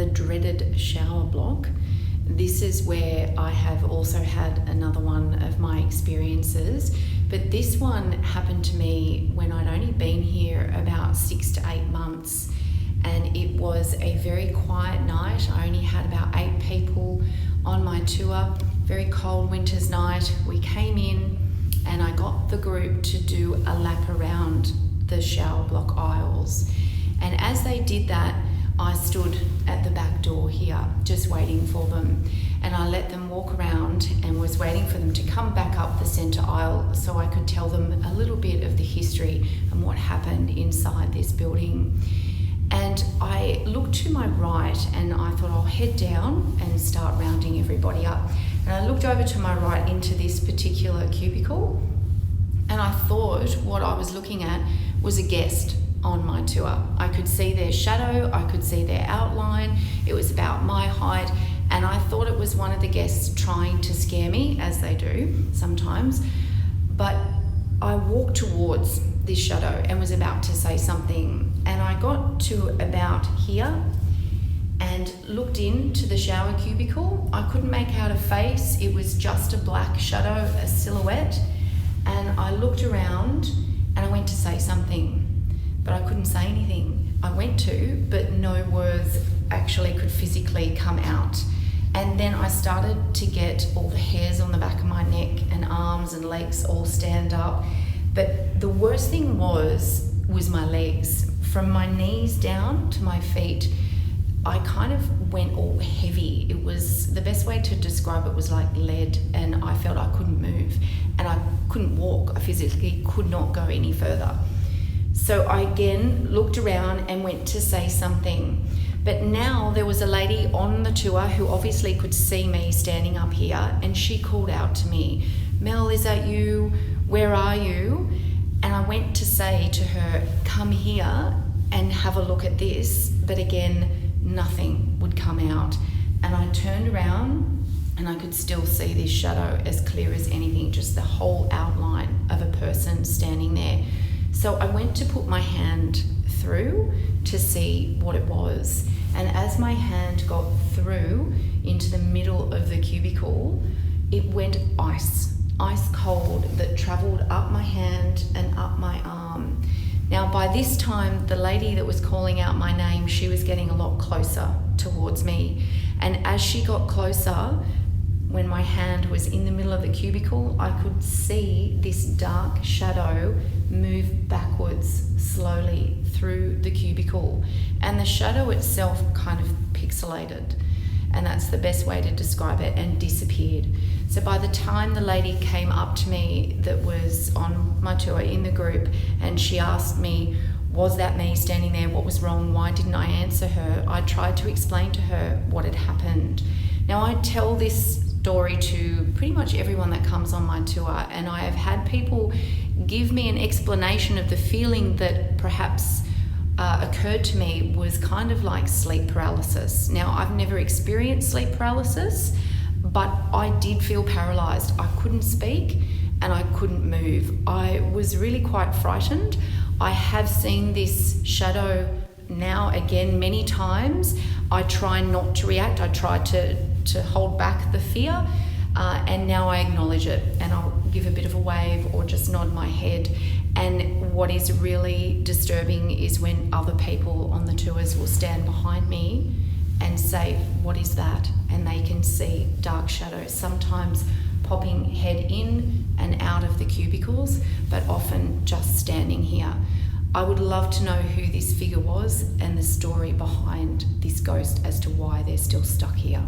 the dreaded shower block. This is where I have also had another one of my experiences, but this one happened to me when I'd only been here about 6 to 8 months, and it was a very quiet night. I only had about 8 people on my tour, very cold winter's night. We came in and I got the group to do a lap around the shower block aisles, and as they did that, I stood at the back door here just waiting for them, and I let them walk around and was waiting for them to come back up the centre aisle so I could tell them a little bit of the history and what happened inside this building. And I looked to my right and I thought I'll head down and start rounding everybody up. And I looked over to my right into this particular cubicle, and I thought what I was looking at was a guest on my tour. I could see their shadow, I could see their outline. It was about my height, and I thought it was one of the guests trying to scare me, as they do sometimes. But I walked towards this shadow and was about to say something, and I got to about here and looked into the shower cubicle. I couldn't make out a face. It was just a black shadow, a silhouette. And I looked around and I went to say something, but I couldn't say anything. I went to, but no words actually could physically come out. And then I started to get all the hairs on the back of my neck and arms and legs all stand up. But the worst thing was my legs. From my knees down to my feet, I kind of went all heavy. It was, the best way to describe it was like lead, and I felt I couldn't move and I couldn't walk. I physically could not go any further. So I again looked around and went to say something. But now there was a lady on the tour who obviously could see me standing up here, and she called out to me, "Mel, is that you? Where are you?" And I went to say to her, "Come here and have a look at this." But again, nothing would come out. And I turned around and I could still see this shadow as clear as anything, just the whole outline of a person standing there. So I went to put my hand through to see what it was. And as my hand got through into the middle of the cubicle, it went ice cold, that travelled up my hand and up my arm. Now, by this time, the lady that was calling out my name, she was getting a lot closer towards me. And as she got closer, when my hand was in the middle of the cubicle, I could see this dark shadow move backwards slowly through the cubicle. And the shadow itself kind of pixelated. And that's the best way to describe it, and disappeared. So by the time the lady came up to me that was on my tour in the group, and she asked me, was that me standing there? What was wrong? Why didn't I answer her? I tried to explain to her what had happened. Now, I tell this story to pretty much everyone that comes on my tour, and I have had people give me an explanation of the feeling that perhaps occurred to me was kind of like sleep paralysis. Now, I've never experienced sleep paralysis, but I did feel paralyzed. I couldn't speak and I couldn't move. I was really quite frightened. I have seen this shadow now again many times. I try not to react. I try to hold back the fear, and now I acknowledge it, and I'll give a bit of a wave or just nod my head. And what is really disturbing is when other people on the tours will stand behind me and say, "What is that?" And they can see dark shadows, sometimes popping head in and out of the cubicles, but often just standing here. I would love to know who this figure was and the story behind this ghost as to why they're still stuck here.